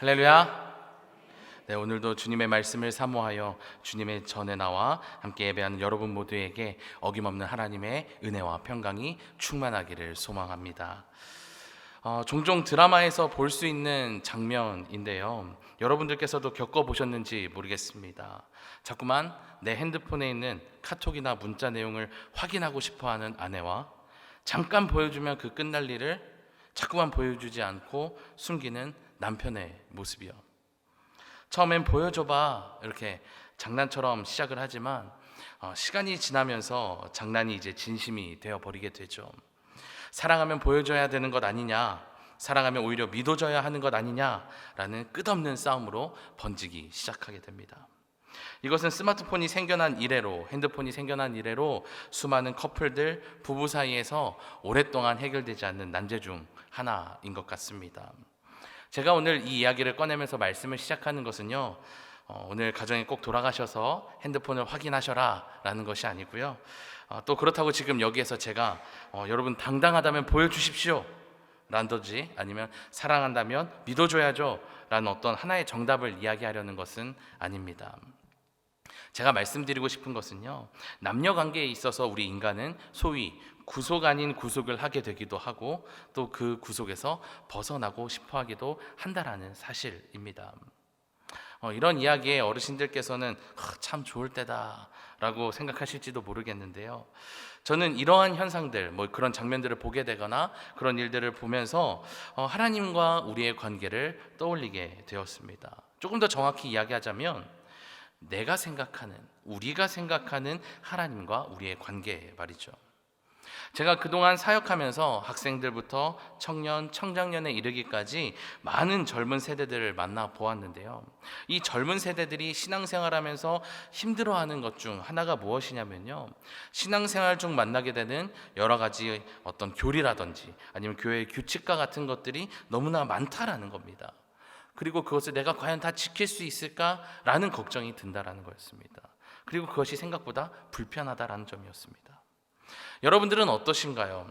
할렐루야. 네, 오늘도 주님의 말씀을 사모하여 주님의 전에 나와 함께 예배하는 여러분 모두에게 어김없는 하나님의 은혜와 평강이 충만하기를 소망합니다. 종종 드라마에서 볼 수 있는 장면인데요, 여러분들께서도 겪어보셨는지 모르겠습니다. 자꾸만 내 핸드폰에 있는 카톡이나 문자 내용을 확인하고 싶어하는 아내와 잠깐 보여주면 그 끝날 일을 자꾸만 보여주지 않고 숨기는 남편의 모습이요. 처음엔 보여줘봐 이렇게 장난처럼 시작을 하지만 시간이 지나면서 장난이 이제 진심이 되어버리게 되죠. 사랑하면 보여줘야 되는 것 아니냐, 사랑하면 오히려 믿어줘야 하는 것 아니냐라는 끝없는 싸움으로 번지기 시작하게 됩니다. 이것은 스마트폰이 생겨난 이래로, 핸드폰이 생겨난 이래로 수많은 커플들, 부부 사이에서 오랫동안 해결되지 않는 난제 중 하나인 것 같습니다. 제가 오늘 이 이야기를 꺼내면서 말씀을 시작하는 것은요, 오늘 가정에 꼭 돌아가셔서 핸드폰을 확인하셔라 라는 것이 아니고요, 또 그렇다고 지금 여기에서 제가 여러분 당당하다면 보여주십시오 라든지 아니면 사랑한다면 믿어줘야죠 라는 어떤 하나의 정답을 이야기하려는 것은 아닙니다. 제가 말씀드리고 싶은 것은요, 남녀 관계에 있어서 우리 인간은 소위 구속 아닌 구속을 하게 되기도 하고 또 그 구속에서 벗어나고 싶어 하기도 한다라는 사실입니다. 이런 이야기에 어르신들께서는 참 좋을 때다 라고 생각하실지도 모르겠는데요, 저는 이러한 현상들, 그런 장면들을 보게 되거나 그런 일들을 보면서 하나님과 우리의 관계를 떠올리게 되었습니다. 조금 더 정확히 이야기하자면 내가 생각하는, 우리가 생각하는 하나님과 우리의 관계 말이죠. 제가 그동안 사역하면서 학생들부터 청년, 청장년에 이르기까지 많은 젊은 세대들을 만나 보았는데요, 이 젊은 세대들이 신앙생활하면서 힘들어하는 것 중 하나가 무엇이냐면요, 신앙생활 중 만나게 되는 여러 가지 어떤 교리라든지 아니면 교회의 규칙과 같은 것들이 너무나 많다라는 겁니다. 그리고 그것을 내가 과연 다 지킬 수 있을까라는 걱정이 든다라는 거였습니다. 그리고 그것이 생각보다 불편하다라는 점이었습니다. 여러분들은 어떠신가요?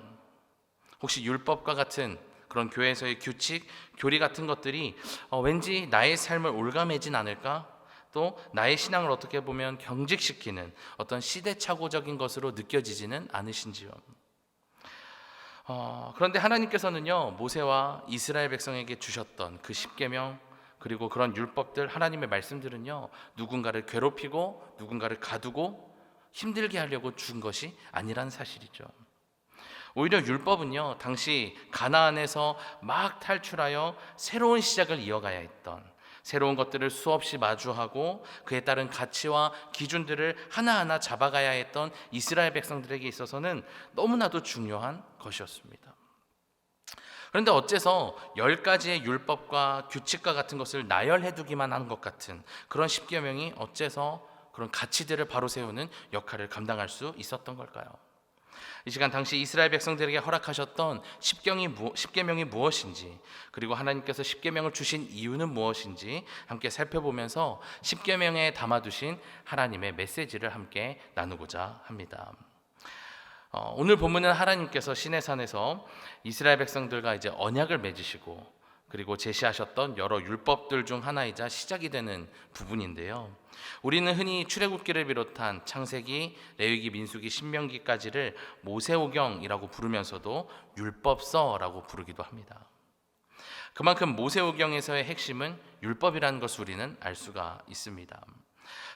혹시 율법과 같은 그런 교회에서의 규칙, 교리 같은 것들이 왠지 나의 삶을 올가매진 않을까? 또 나의 신앙을 어떻게 보면 경직시키는 어떤 시대착오적인 것으로 느껴지지는 않으신지요? 그런데 하나님께서는요, 모세와 이스라엘 백성에게 주셨던 그 십계명, 그리고 그런 율법들, 하나님의 말씀들은요, 누군가를 괴롭히고 누군가를 가두고 힘들게 하려고 준 것이 아니란 사실이죠. 오히려 율법은요, 당시 가나안에서 막 탈출하여 새로운 시작을 이어가야 했던, 새로운 것들을 수없이 마주하고 그에 따른 가치와 기준들을 하나하나 잡아가야 했던 이스라엘 백성들에게 있어서는 너무나도 중요한 것이었습니다. 그런데 어째서 10가지의 율법과 규칙과 같은 것을 나열해두기만 한 것 같은 그런 십계명이 어째서 그런 가치들을 바로 세우는 역할을 감당할 수 있었던 걸까요? 이 시간 당시 이스라엘 백성들에게 허락하셨던 십계명이 무엇인지, 그리고 하나님께서 십계명을 주신 이유는 무엇인지 함께 살펴보면서 십계명에 담아두신 하나님의 메시지를 함께 나누고자 합니다. 오늘 본문은 하나님께서 시내산에서 이스라엘 백성들과 이제 언약을 맺으시고 그리고 제시하셨던 여러 율법들 중 하나이자 시작이 되는 부분인데요, 우리는 흔히 출애굽기를 비롯한 창세기, 레위기, 민수기, 신명기까지를 모세오경이라고 부르면서도 율법서라고 부르기도 합니다. 그만큼 모세오경에서의 핵심은 율법이라는 것을 우리는 알 수가 있습니다.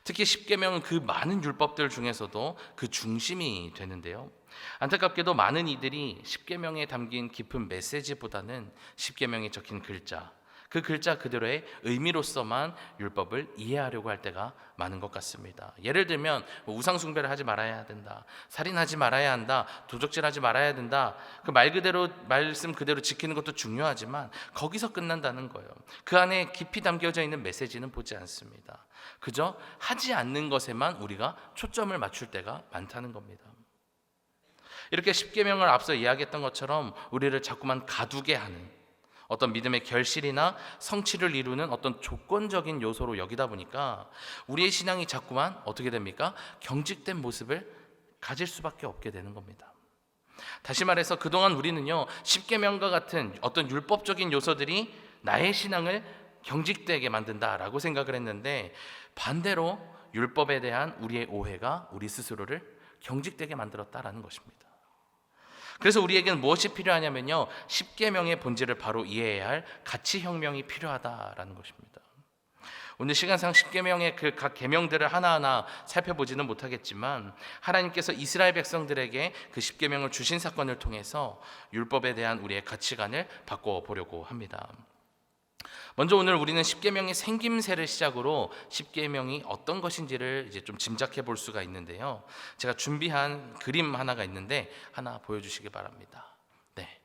특히 십계명은 그 많은 율법들 중에서도 그 중심이 되는데요, 안타깝게도 많은 이들이 십계명에 담긴 깊은 메시지보다는 십계명에 적힌 글자, 그 글자 그대로의 의미로서만 율법을 이해하려고 할 때가 많은 것 같습니다. 예를 들면 우상 숭배를 하지 말아야 된다, 살인하지 말아야 한다, 도적질하지 말아야 된다, 그 말씀 그대로 지키는 것도 중요하지만 거기서 끝난다는 거예요. 그 안에 깊이 담겨져 있는 메시지는 보지 않습니다. 그저 하지 않는 것에만 우리가 초점을 맞출 때가 많다는 겁니다. 이렇게 십계명을 앞서 이야기했던 것처럼 우리를 자꾸만 가두게 하는 어떤 믿음의 결실이나 성취를 이루는 어떤 조건적인 요소로 여기다 보니까 우리의 신앙이 자꾸만 어떻게 됩니까? 경직된 모습을 가질 수밖에 없게 되는 겁니다. 다시 말해서 그동안 우리는요, 십계명과 같은 어떤 율법적인 요소들이 나의 신앙을 경직되게 만든다라고 생각을 했는데, 반대로 율법에 대한 우리의 오해가 우리 스스로를 경직되게 만들었다라는 것입니다. 그래서 우리에게는 무엇이 필요하냐면요, 십계명의 본질을 바로 이해해야 할 가치혁명이 필요하다라는 것입니다. 오늘 시간상 십계명의 그 각 계명들을 하나하나 살펴보지는 못하겠지만, 하나님께서 이스라엘 백성들에게 그 십계명을 주신 사건을 통해서 율법에 대한 우리의 가치관을 바꿔보려고 합니다. 먼저 오늘 우리는 십계명의 생김새를 시작으로 십계명이 어떤 것인지를 이제 좀 짐작해 볼 수가 있는데요. 제가 준비한 그림 하나가 있는데 하나 보여주시기 바랍니다. 네,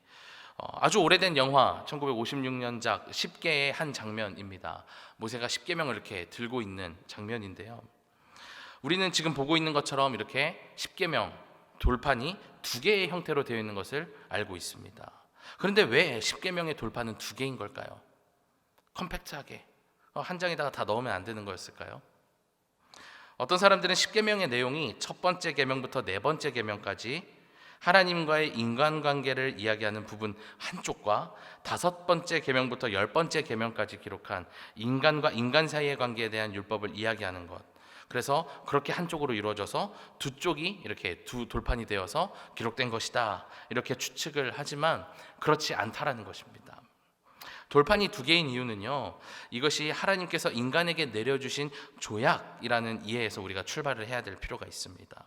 아주 오래된 영화 1956년작 십계의 한 장면입니다. 모세가 십계명을 이렇게 들고 있는 장면인데요. 우리는 지금 보고 있는 것처럼 이렇게 십계명 돌판이 두 개의 형태로 되어 있는 것을 알고 있습니다. 그런데 왜 십계명의 돌판은 두 개인 걸까요? 컴팩트하게 한 장에다가 다 넣으면 안 되는 거였을까요? 어떤 사람들은 십계명의 내용이 첫 번째 계명부터 네 번째 계명까지 하나님과의 인간관계를 이야기하는 부분 한쪽과 다섯 번째 계명부터 열 번째 계명까지 기록한 인간과 인간 사이의 관계에 대한 율법을 이야기하는 것, 그래서 그렇게 한쪽으로 이루어져서 두 쪽이 이렇게 두 돌판이 되어서 기록된 것이다, 이렇게 추측을 하지만 그렇지 않다라는 것입니다. 돌판이 두 개인 이유는요, 이것이 하나님께서 인간에게 내려주신 조약이라는 이해에서 우리가 출발을 해야 될 필요가 있습니다.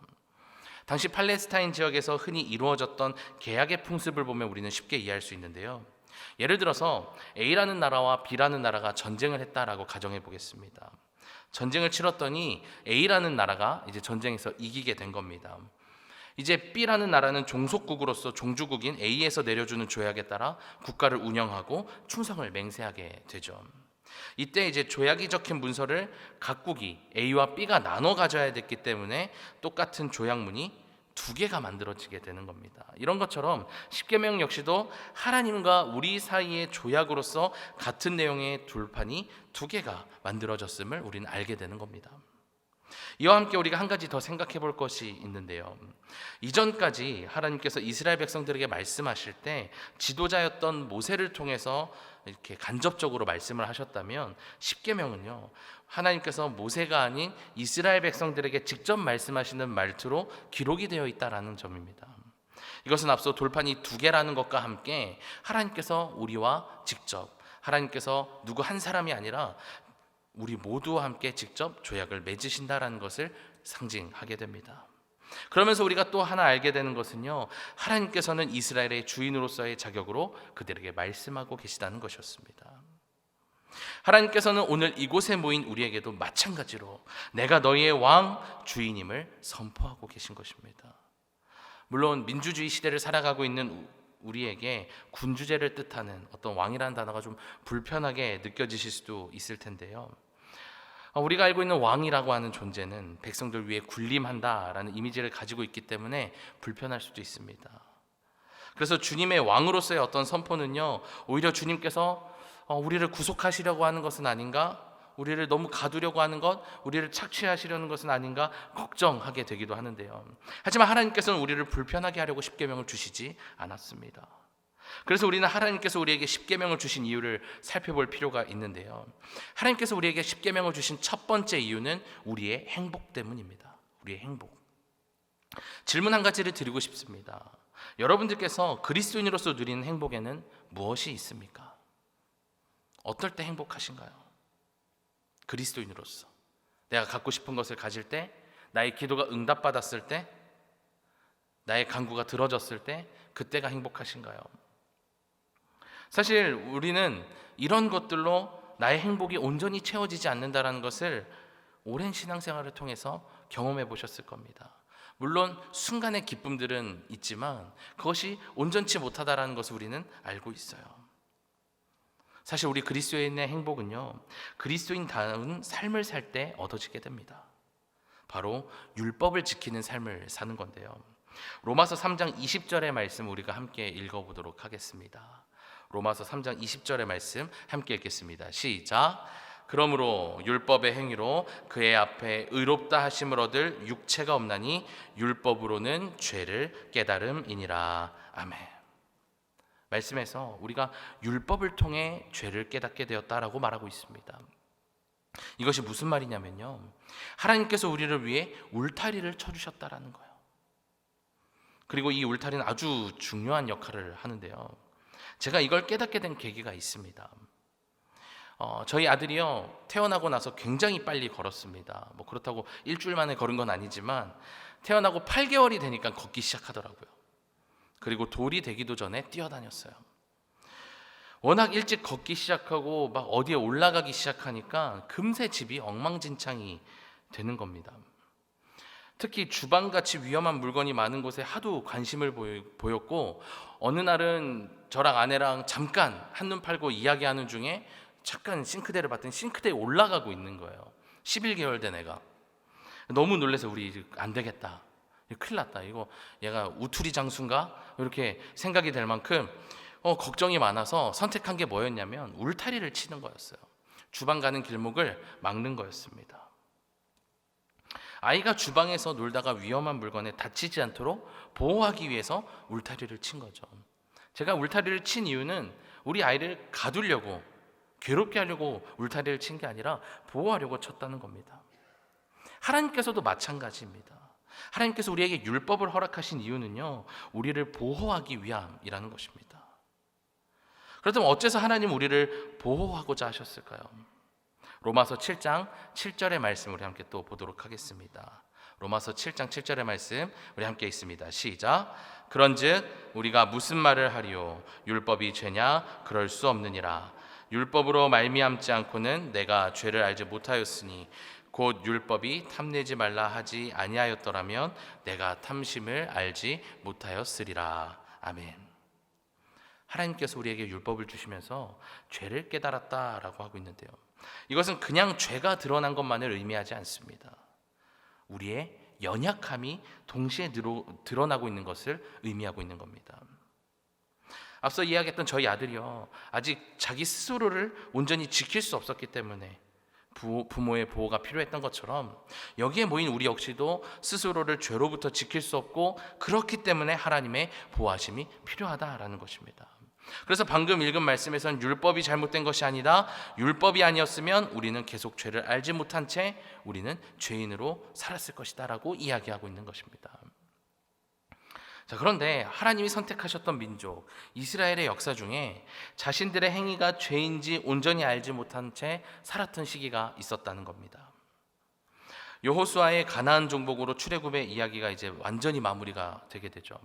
당시 팔레스타인 지역에서 흔히 이루어졌던 계약의 풍습을 보면 우리는 쉽게 이해할 수 있는데요. 예를 들어서 A라는 나라와 B라는 나라가 전쟁을 했다라고 가정해 보겠습니다. 전쟁을 치렀더니 A라는 나라가 이제 전쟁에서 이기게 된 겁니다. 이제 B라는 나라는 종속국으로서 종주국인 A에서 내려주는 조약에 따라 국가를 운영하고 충성을 맹세하게 되죠. 이때 이제 조약이 적힌 문서를 각국이 A와 B가 나눠 가져야 됐기 때문에 똑같은 조약문이 두 개가 만들어지게 되는 겁니다. 이런 것처럼 십계명 역시도 하나님과 우리 사이의 조약으로서 같은 내용의 돌판이 두 개가 만들어졌음을 우리는 알게 되는 겁니다. 이와 함께 우리가 한 가지 더 생각해 볼 것이 있는데요. 이전까지 하나님께서 이스라엘 백성들에게 말씀하실 때 지도자였던 모세를 통해서 이렇게 간접적으로 말씀을 하셨다면, 십계명은요, 하나님께서 모세가 아닌 이스라엘 백성들에게 직접 말씀하시는 말투로 기록이 되어 있다라는 점입니다. 이것은 앞서 돌판이 두 개라는 것과 함께 하나님께서 우리와 직접, 하나님께서 누구 한 사람이 아니라 우리 모두와 함께 직접 조약을 맺으신다라는 것을 상징하게 됩니다. 그러면서 우리가 또 하나 알게 되는 것은요, 하나님께서는 이스라엘의 주인으로서의 자격으로 그들에게 말씀하고 계시다는 것이었습니다. 하나님께서는 오늘 이곳에 모인 우리에게도 마찬가지로 내가 너희의 왕 주인임을 선포하고 계신 것입니다. 물론 민주주의 시대를 살아가고 있는 우리에게 군주제를 뜻하는 어떤 왕이라는 단어가 좀 불편하게 느껴지실 수도 있을 텐데요. 우리가 알고 있는 왕이라고 하는 존재는 백성들 위해 군림한다라는 이미지를 가지고 있기 때문에 불편할 수도 있습니다. 그래서 주님의 왕으로서의 어떤 선포는요, 오히려 주님께서 우리를 구속하시려고 하는 것은 아닌가, 우리를 너무 가두려고 하는 것, 우리를 착취하시려는 것은 아닌가 걱정하게 되기도 하는데요. 하지만 하나님께서는 우리를 불편하게 하려고 십계명을 주시지 않았습니다. 그래서 우리는 하나님께서 우리에게 십계명을 주신 이유를 살펴볼 필요가 있는데요. 하나님께서 우리에게 십계명을 주신 첫 번째 이유는 우리의 행복 때문입니다. 우리의 행복. 질문 한 가지를 드리고 싶습니다. 여러분들께서 그리스도인으로서 누리는 행복에는 무엇이 있습니까? 어떨 때 행복하신가요? 그리스도인으로서 내가 갖고 싶은 것을 가질 때, 나의 기도가 응답받았을 때, 나의 간구가 들어졌을 때, 그때가 행복하신가요? 사실 우리는 이런 것들로 나의 행복이 온전히 채워지지 않는다는 것을 오랜 신앙생활을 통해서 경험해 보셨을 겁니다. 물론 순간의 기쁨들은 있지만 그것이 온전치 못하다는 것을 우리는 알고 있어요. 사실 우리 그리스도인의 행복은요, 그리스도인다운 삶을 살 때 얻어지게 됩니다. 바로 율법을 지키는 삶을 사는 건데요. 로마서 3장 20절의 말씀 우리가 함께 읽어보도록 하겠습니다. 로마서 3장 20절의 말씀 함께 읽겠습니다. 시작. 그러므로 율법의 행위로 그의 앞에 의롭다 하심을 얻을 육체가 없나니 율법으로는 죄를 깨달음이니라. 아멘. 말씀에서 우리가 율법을 통해 죄를 깨닫게 되었다라고 말하고 있습니다. 이것이 무슨 말이냐면요, 하나님께서 우리를 위해 울타리를 쳐주셨다라는 거예요. 그리고 이 울타리는 아주 중요한 역할을 하는데요, 제가 이걸 깨닫게 된 계기가 있습니다. 저희 아들이요, 태어나고 나서 굉장히 빨리 걸었습니다. 뭐 그렇다고 일주일 만에 걸은 건 아니지만 태어나고 8개월이 되니까 걷기 시작하더라고요. 그리고 돌이 되기도 전에 뛰어다녔어요. 워낙 일찍 걷기 시작하고 막 어디에 올라가기 시작하니까 금세 집이 엉망진창이 되는 겁니다. 특히 주방같이 위험한 물건이 많은 곳에 하도 관심을 보였고, 어느 날은 저랑 아내랑 잠깐 한눈 팔고 이야기하는 중에 잠깐 싱크대를 봤더니 싱크대에 올라가고 있는 거예요. 11개월 된 애가. 너무 놀라서 우리 안 되겠다, 큰일 났다, 이거 얘가 우투리 장수인가? 이렇게 생각이 될 만큼 걱정이 많아서 선택한 게 뭐였냐면 울타리를 치는 거였어요. 주방 가는 길목을 막는 거였습니다. 아이가 주방에서 놀다가 위험한 물건에 다치지 않도록 보호하기 위해서 울타리를 친 거죠. 제가 울타리를 친 이유는 우리 아이를 가두려고, 괴롭게 하려고 울타리를 친 게 아니라 보호하려고 쳤다는 겁니다. 하나님께서도 마찬가지입니다. 하나님께서 우리에게 율법을 허락하신 이유는요, 우리를 보호하기 위함이라는 것입니다. 그렇다면 어째서 하나님 우리를 보호하고자 하셨을까요? 로마서 7장 7절의 말씀 우리 함께 또 보도록 하겠습니다. 로마서 7장 7절의 말씀 우리 함께 있습니다. 시작. 그런즉 우리가 무슨 말을 하리요? 율법이 죄냐? 그럴 수 없느니라. 율법으로 말미암지 않고는 내가 죄를 알지 못하였으니 곧 율법이 탐내지 말라 하지 아니하였더라면 내가 탐심을 알지 못하였으리라. 아멘. 하나님께서 우리에게 율법을 주시면서 죄를 깨달았다라고 하고 있는데요, 이것은 그냥 죄가 드러난 것만을 의미하지 않습니다. 우리의 연약함이 동시에 드러나고 있는 것을 의미하고 있는 겁니다. 앞서 이야기했던 저희 아들이요, 아직 자기 스스로를 온전히 지킬 수 없었기 때문에 부모의 보호가 필요했던 것처럼 여기에 모인 우리 역시도 스스로를 죄로부터 지킬 수 없고, 그렇기 때문에 하나님의 보호하심이 필요하다라는 것입니다. 그래서 방금 읽은 말씀에서는 율법이 잘못된 것이 아니라 율법이 아니었으면 우리는 계속 죄를 알지 못한 채 우리는 죄인으로 살았을 것이다 라고 이야기하고 있는 것입니다. 자, 그런데 하나님이 선택하셨던 민족 이스라엘의 역사 중에 자신들의 행위가 죄인지 온전히 알지 못한 채 살았던 시기가 있었다는 겁니다. 여호수아의 가나안 정복으로 출애굽의 이야기가 이제 완전히 마무리가 되게 되죠.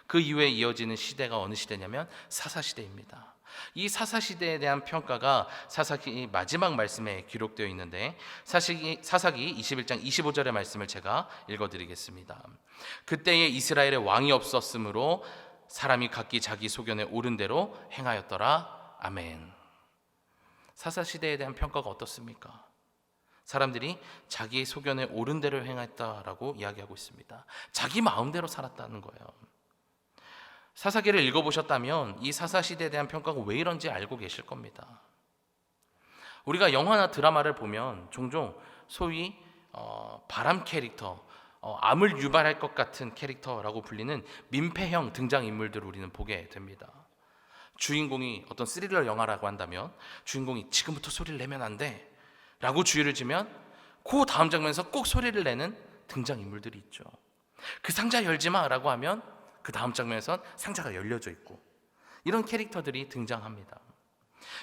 그 이후에 이어지는 시대가 어느 시대냐면 사사시대입니다. 이 사사시대에 대한 평가가 사사기 마지막 말씀에 기록되어 있는데, 사사기 21장 25절의 말씀을 제가 읽어드리겠습니다. 그때에 이스라엘에 왕이 없었으므로 사람이 각기 자기 소견에 옳은 대로 행하였더라. 아멘. 사사시대에 대한 평가가 어떻습니까? 사람들이 자기 소견에 옳은 대로 행했다라고 이야기하고 있습니다. 자기 마음대로 살았다는 거예요. 사사기를 읽어보셨다면 이 사사시대에 대한 평가가 왜 이런지 알고 계실 겁니다. 우리가 영화나 드라마를 보면 종종 소위 바람 캐릭터, 암을 유발할 것 같은 캐릭터라고 불리는 민폐형 등장인물들을 우리는 보게 됩니다. 주인공이 어떤 스릴러 영화라고 한다면 주인공이 지금부터 소리를 내면 안 돼 라고 주의를 주면 그 다음 장면에서 꼭 소리를 내는 등장인물들이 있죠. 그 상자 열지 마 라고 하면 그 다음 장면에선 상자가 열려져 있고, 이런 캐릭터들이 등장합니다.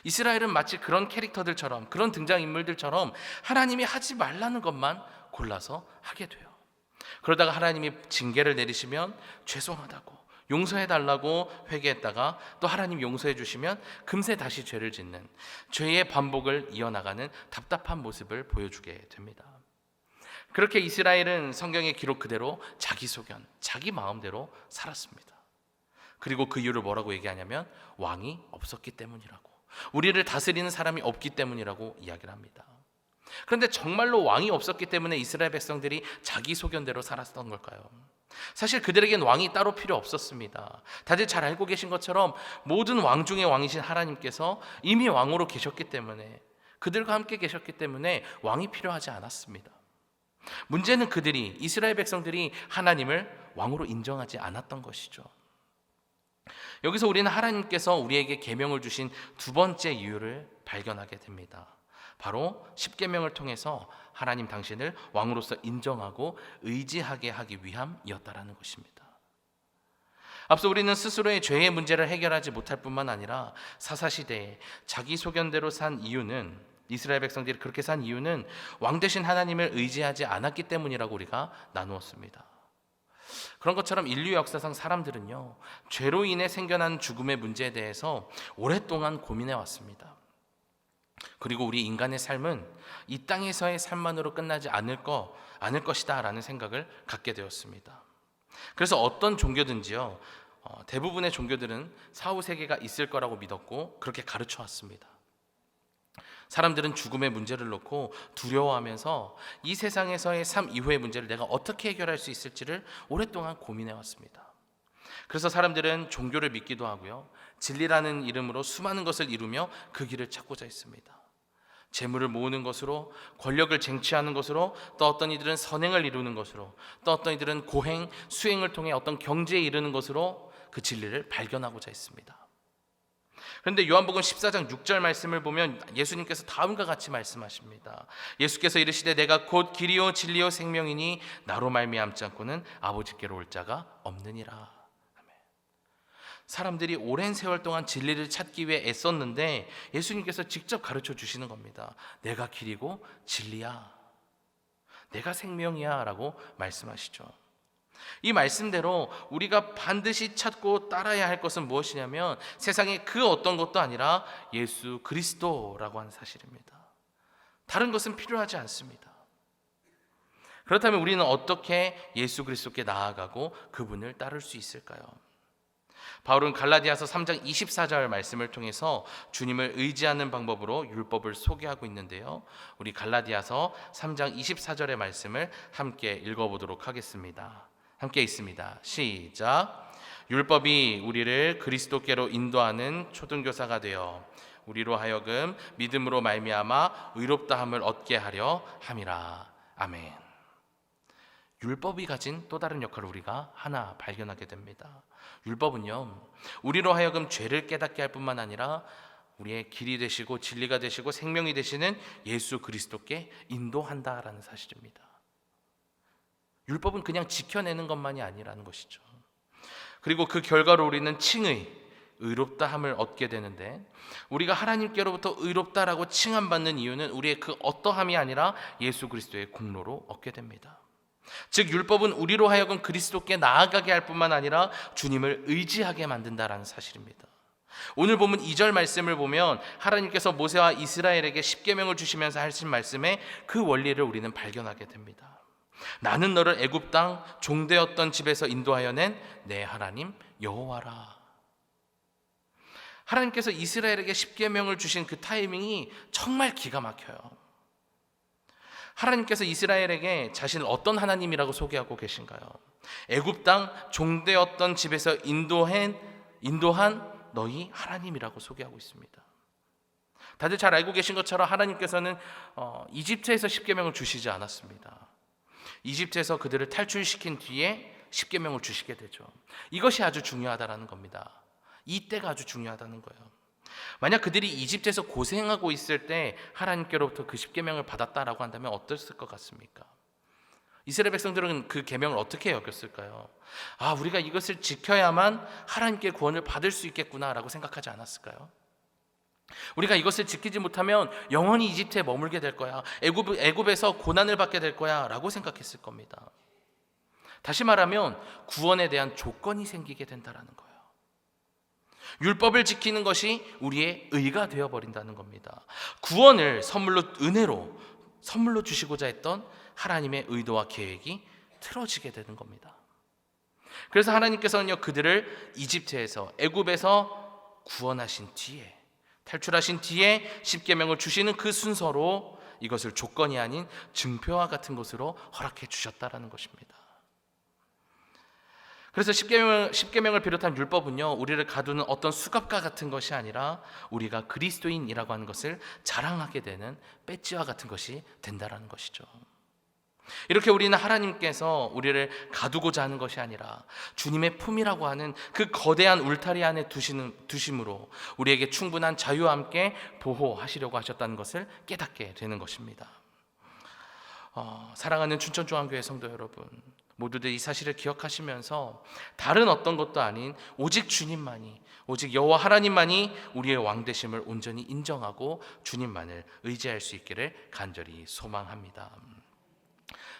이스라엘은 마치 그런 캐릭터들처럼, 그런 등장인물들처럼 하나님이 하지 말라는 것만 골라서 하게 돼요. 그러다가 하나님이 징계를 내리시면 죄송하다고, 용서해달라고 회개했다가 또 하나님 용서해 주시면 금세 다시 죄를 짓는, 죄의 반복을 이어나가는 답답한 모습을 보여주게 됩니다. 그렇게 이스라엘은 성경의 기록 그대로 자기 소견, 자기 마음대로 살았습니다. 그리고 그 이유를 뭐라고 얘기하냐면 왕이 없었기 때문이라고, 우리를 다스리는 사람이 없기 때문이라고 이야기를 합니다. 그런데 정말로 왕이 없었기 때문에 이스라엘 백성들이 자기 소견대로 살았던 걸까요? 사실 그들에겐 왕이 따로 필요 없었습니다. 다들 잘 알고 계신 것처럼 모든 왕 중의 왕이신 하나님께서 이미 왕으로 계셨기 때문에, 그들과 함께 계셨기 때문에 왕이 필요하지 않았습니다. 문제는 이스라엘 백성들이 하나님을 왕으로 인정하지 않았던 것이죠. 여기서 우리는 하나님께서 우리에게 계명을 주신 두 번째 이유를 발견하게 됩니다. 바로 십계명을 통해서 하나님 당신을 왕으로서 인정하고 의지하게 하기 위함이었다라는 것입니다. 앞서 우리는 스스로의 죄의 문제를 해결하지 못할 뿐만 아니라 사사시대에 자기 소견대로 산 이유는, 이스라엘 백성들이 그렇게 산 이유는 왕 대신 하나님을 의지하지 않았기 때문이라고 우리가 나누었습니다. 그런 것처럼 인류 역사상 사람들은요, 죄로 인해 생겨난 죽음의 문제에 대해서 오랫동안 고민해 왔습니다. 그리고 우리 인간의 삶은 이 땅에서의 삶만으로 끝나지 않을 것이다 라는 생각을 갖게 되었습니다. 그래서 어떤 종교든지요, 대부분의 종교들은 사후 세계가 있을 거라고 믿었고 그렇게 가르쳐 왔습니다. 사람들은 죽음의 문제를 놓고 두려워하면서 이 세상에서의 삶 이후의 문제를 내가 어떻게 해결할 수 있을지를 오랫동안 고민해 왔습니다. 그래서 사람들은 종교를 믿기도 하고요, 진리라는 이름으로 수많은 것을 이루며 그 길을 찾고자 했습니다. 재물을 모으는 것으로, 권력을 쟁취하는 것으로, 또 어떤 이들은 선행을 이루는 것으로, 또 어떤 이들은 고행, 수행을 통해 어떤 경지에 이르는 것으로 그 진리를 발견하고자 했습니다. 그런데 요한복음 14장 6절 말씀을 보면 예수님께서 다음과 같이 말씀하십니다. 예수께서 이르시되 내가 곧 길이요 진리요 생명이니 나로 말미암지 않고는 아버지께로 올 자가 없느니라. 사람들이 오랜 세월 동안 진리를 찾기 위해 애썼는데 예수님께서 직접 가르쳐 주시는 겁니다. 내가 길이고 진리야, 내가 생명이야 라고 말씀하시죠. 이 말씀대로 우리가 반드시 찾고 따라야 할 것은 무엇이냐면 세상의 그 어떤 것도 아니라 예수 그리스도라고 하는 사실입니다. 다른 것은 필요하지 않습니다. 그렇다면 우리는 어떻게 예수 그리스도께 나아가고 그분을 따를 수 있을까요? 바울은 갈라디아서 3장 24절 말씀을 통해서 주님을 의지하는 방법으로 율법을 소개하고 있는데요, 우리 갈라디아서 3장 24절의 말씀을 함께 읽어보도록 하겠습니다. 함께 있습니다. 시작. 율법이 우리를 그리스도께로 인도하는 초등교사가 되어 우리로 하여금 믿음으로 말미암아 의롭다함을 얻게 하려 함이라. 아멘. 율법이 가진 또 다른 역할을 우리가 하나 발견하게 됩니다. 율법은요, 우리로 하여금 죄를 깨닫게 할 뿐만 아니라 우리의 길이 되시고 진리가 되시고 생명이 되시는 예수 그리스도께 인도한다라는 사실입니다. 율법은 그냥 지켜내는 것만이 아니라는 것이죠. 그리고 그 결과로 우리는 칭의, 의롭다함을 얻게 되는데, 우리가 하나님께로부터 의롭다라고 칭함받는 이유는 우리의 그 어떠함이 아니라 예수 그리스도의 공로로 얻게 됩니다. 즉 율법은 우리로 하여금 그리스도께 나아가게 할 뿐만 아니라 주님을 의지하게 만든다라는 사실입니다. 오늘 보면 2절 말씀을 보면 하나님께서 모세와 이스라엘에게 십계명을 주시면서 하신 말씀에 그 원리를 우리는 발견하게 됩니다. 나는 너를 애굽 땅 종되었던 집에서 인도하여 낸 내 하나님 여호와라. 하나님께서 이스라엘에게 십계명을 주신 그 타이밍이 정말 기가 막혀요. 하나님께서 이스라엘에게 자신을 어떤 하나님이라고 소개하고 계신가요? 애굽 땅 종되었던 집에서 인도한 너희 하나님이라고 소개하고 있습니다. 다들 잘 알고 계신 것처럼 하나님께서는 이집트에서 십계명을 주시지 않았습니다. 이집트에서 그들을 탈출시킨 뒤에 십계명을 주시게 되죠. 이것이 아주 중요하다라는 겁니다. 이때가 아주 중요하다는 거예요. 만약 그들이 이집트에서 고생하고 있을 때 하나님께로부터 그 십계명을 받았다라고 한다면 어땠을 것 같습니까? 이스라엘 백성들은 그 계명을 어떻게 여겼을까요? 우리가 이것을 지켜야만 하나님께 구원을 받을 수 있겠구나라고 생각하지 않았을까요? 우리가 이것을 지키지 못하면 영원히 이집트에 머물게 될 거야, 애굽에서 고난을 받게 될 거야 라고 생각했을 겁니다. 다시 말하면 구원에 대한 조건이 생기게 된다는 거예요. 율법을 지키는 것이 우리의 의가 되어버린다는 겁니다. 구원을 은혜로 선물로 주시고자 했던 하나님의 의도와 계획이 틀어지게 되는 겁니다. 그래서 하나님께서는요, 그들을 이집트에서, 애굽에서 구원하신 뒤에, 탈출하신 뒤에 십계명을 주시는 그 순서로 이것을 조건이 아닌 증표와 같은 것으로 허락해 주셨다라는 것입니다. 그래서 십계명을 비롯한 율법은요, 우리를 가두는 어떤 수갑과 같은 것이 아니라 우리가 그리스도인이라고 하는 것을 자랑하게 되는 배지와 같은 것이 된다라는 것이죠. 이렇게 우리는 하나님께서 우리를 가두고자 하는 것이 아니라 주님의 품이라고 하는 그 거대한 울타리 안에 두심으로 우리에게 충분한 자유와 함께 보호하시려고 하셨다는 것을 깨닫게 되는 것입니다. 사랑하는 춘천중앙교회 성도 여러분, 모두들 이 사실을 기억하시면서 다른 어떤 것도 아닌 오직 주님만이, 오직 여호와 하나님만이 우리의 왕 되심을 온전히 인정하고 주님만을 의지할 수 있기를 간절히 소망합니다.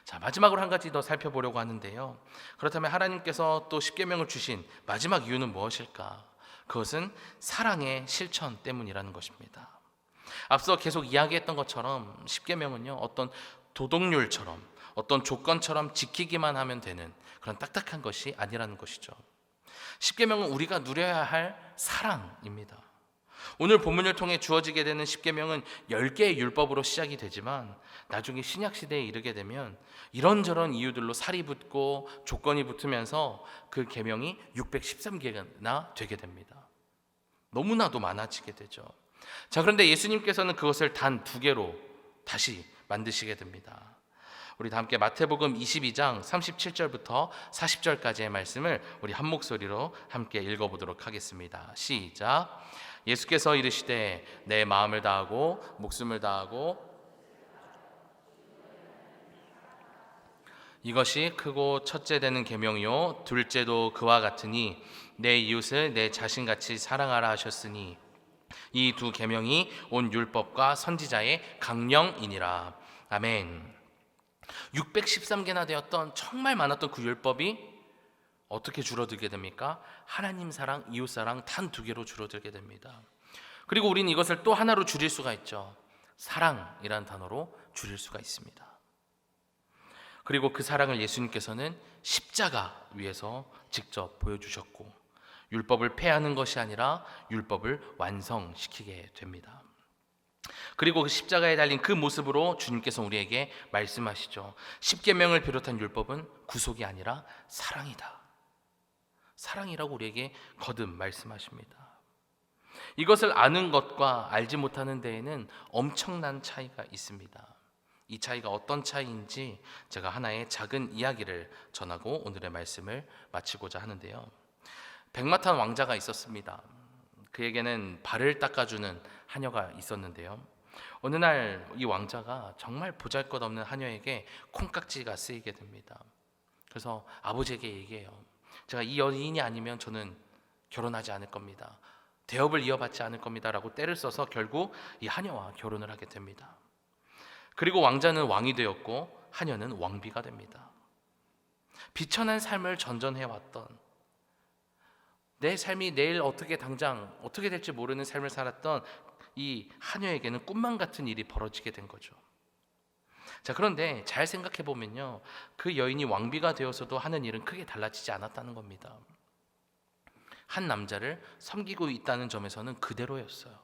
자, 마지막으로 한 가지 더 살펴보려고 하는데요. 그렇다면 하나님께서 또 십계명을 주신 마지막 이유는 무엇일까? 그것은 사랑의 실천 때문이라는 것입니다. 앞서 계속 이야기했던 것처럼 십계명은요, 어떤 도덕률처럼, 어떤 조건처럼 지키기만 하면 되는 그런 딱딱한 것이 아니라는 것이죠. 십계명은 우리가 누려야 할 사랑입니다. 오늘 본문을 통해 주어지게 되는 십계명은 10개의 율법으로 시작이 되지만 나중에 신약 시대에 이르게 되면 이런저런 이유들로 살이 붙고 조건이 붙으면서 그 계명이 613개나 되게 됩니다. 너무나도 많아지게 되죠. 자, 그런데 예수님께서는 그것을 단 2개로 다시 만드시게 됩니다. 우리 다 함께 마태복음 22장 37절부터 40절까지의 말씀을 우리 한 목소리로 함께 읽어보도록 하겠습니다. 시작. 예수께서 이르시되 내 마음을 다하고 목숨을 다하고 이것이 크고 첫째 되는 계명이요 둘째도 그와 같으니 내 이웃을 내 자신같이 사랑하라 하셨으니 이 2 계명이 온 율법과 선지자의 강령이니라. 아멘. 613개나 되었던 정말 많았던 그 율법이 어떻게 줄어들게 됩니까? 하나님 사랑, 이웃 사랑 단 2개로 줄어들게 됩니다. 그리고 우리는 이것을 또 하나로 줄일 수가 있죠. 사랑이라는 단어로 줄일 수가 있습니다. 그리고 그 사랑을 예수님께서는 십자가 위에서 직접 보여주셨고 율법을 폐하는 것이 아니라 율법을 완성시키게 됩니다. 그리고 그 십자가에 달린 그 모습으로 주님께서 우리에게 말씀하시죠. 십계명을 비롯한 율법은 구속이 아니라 사랑이다. 사랑이라고 우리에게 거듭 말씀하십니다. 이것을 아는 것과 알지 못하는 데에는 엄청난 차이가 있습니다. 이 차이가 어떤 차이인지 제가 하나의 작은 이야기를 전하고 오늘의 말씀을 마치고자 하는데요. 백마탄 왕자가 있었습니다. 그에게는 발을 닦아주는 하녀가 있었는데요. 어느 날 이 왕자가 정말 보잘것없는 하녀에게 콩깍지가 쓰이게 됩니다. 그래서 아버지에게 얘기해요. 제가 이 여인이 아니면 저는 결혼하지 않을 겁니다. 대업을 이어받지 않을 겁니다. 라고 떼를 써서 결국 이 하녀와 결혼을 하게 됩니다. 그리고 왕자는 왕이 되었고 하녀는 왕비가 됩니다. 비천한 삶을 전전해왔던, 내 삶이 내일 당장 어떻게 될지 모르는 삶을 살았던 이 하녀에게는 꿈만 같은 일이 벌어지게 된 거죠. 자, 그런데 잘 생각해 보면요, 그 여인이 왕비가 되어서도 하는 일은 크게 달라지지 않았다는 겁니다. 한 남자를 섬기고 있다는 점에서는 그대로였어요.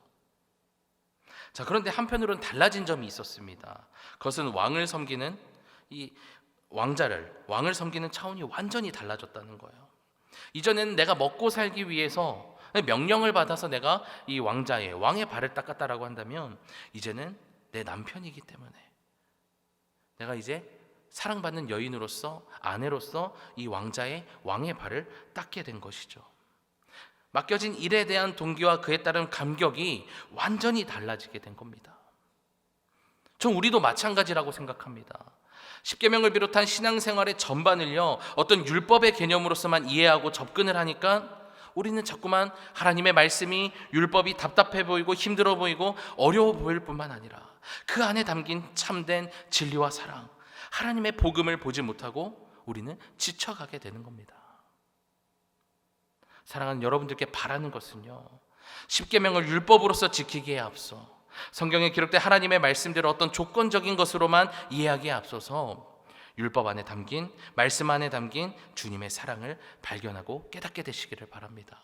자, 그런데 한편으로는 달라진 점이 있었습니다. 그것은 왕을 섬기는 왕을 섬기는 차원이 완전히 달라졌다는 거예요. 이전에는 내가 먹고 살기 위해서 명령을 받아서 내가 이 왕의 발을 닦았다라고 한다면 이제는 내 남편이기 때문에 내가 이제 사랑받는 여인으로서, 아내로서 이 왕의 발을 닦게 된 것이죠. 맡겨진 일에 대한 동기와 그에 따른 감격이 완전히 달라지게 된 겁니다. 전 우리도 마찬가지라고 생각합니다. 십계명을 비롯한 신앙생활의 전반을요, 어떤 율법의 개념으로서만 이해하고 접근을 하니까 우리는 자꾸만 하나님의 말씀이, 율법이 답답해 보이고 힘들어 보이고 어려워 보일 뿐만 아니라 그 안에 담긴 참된 진리와 사랑, 하나님의 복음을 보지 못하고 우리는 지쳐가게 되는 겁니다. 사랑하는 여러분들께 바라는 것은요, 십계명을 율법으로서 지키기에 앞서 성경에 기록된 하나님의 말씀대로 어떤 조건적인 것으로만 이해하기에 앞서서 율법 안에 담긴, 말씀 안에 담긴 주님의 사랑을 발견하고 깨닫게 되시기를 바랍니다.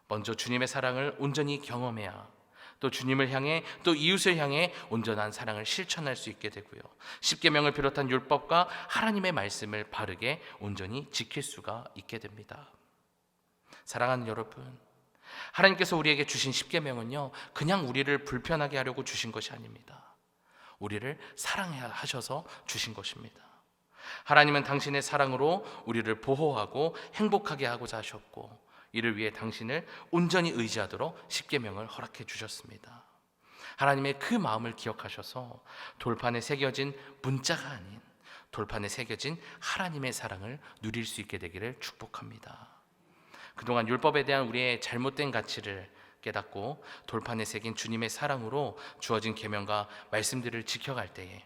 먼저 주님의 사랑을 온전히 경험해야 또 주님을 향해 또 이웃을 향해 온전한 사랑을 실천할 수 있게 되고요, 십계명을 비롯한 율법과 하나님의 말씀을 바르게 온전히 지킬 수가 있게 됩니다. 사랑하는 여러분, 하나님께서 우리에게 주신 십계명은요, 그냥 우리를 불편하게 하려고 주신 것이 아닙니다. 우리를 사랑하셔서 주신 것입니다. 하나님은 당신의 사랑으로 우리를 보호하고 행복하게 하고자 하셨고, 이를 위해 당신을 온전히 의지하도록 십계명을 허락해 주셨습니다. 하나님의 그 마음을 기억하셔서 돌판에 새겨진 문자가 아닌 돌판에 새겨진 하나님의 사랑을 누릴 수 있게 되기를 축복합니다. 그동안 율법에 대한 우리의 잘못된 가치를 깨닫고 돌판에 새긴 주님의 사랑으로 주어진 계명과 말씀들을 지켜갈 때에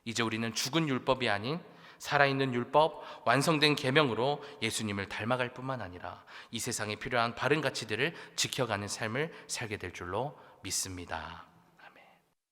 이제 우리는 죽은 율법이 아닌 살아있는 율법, 완성된 계명으로 예수님을 닮아갈 뿐만 아니라 이 세상에 필요한 바른 가치들을 지켜가는 삶을 살게 될 줄로 믿습니다.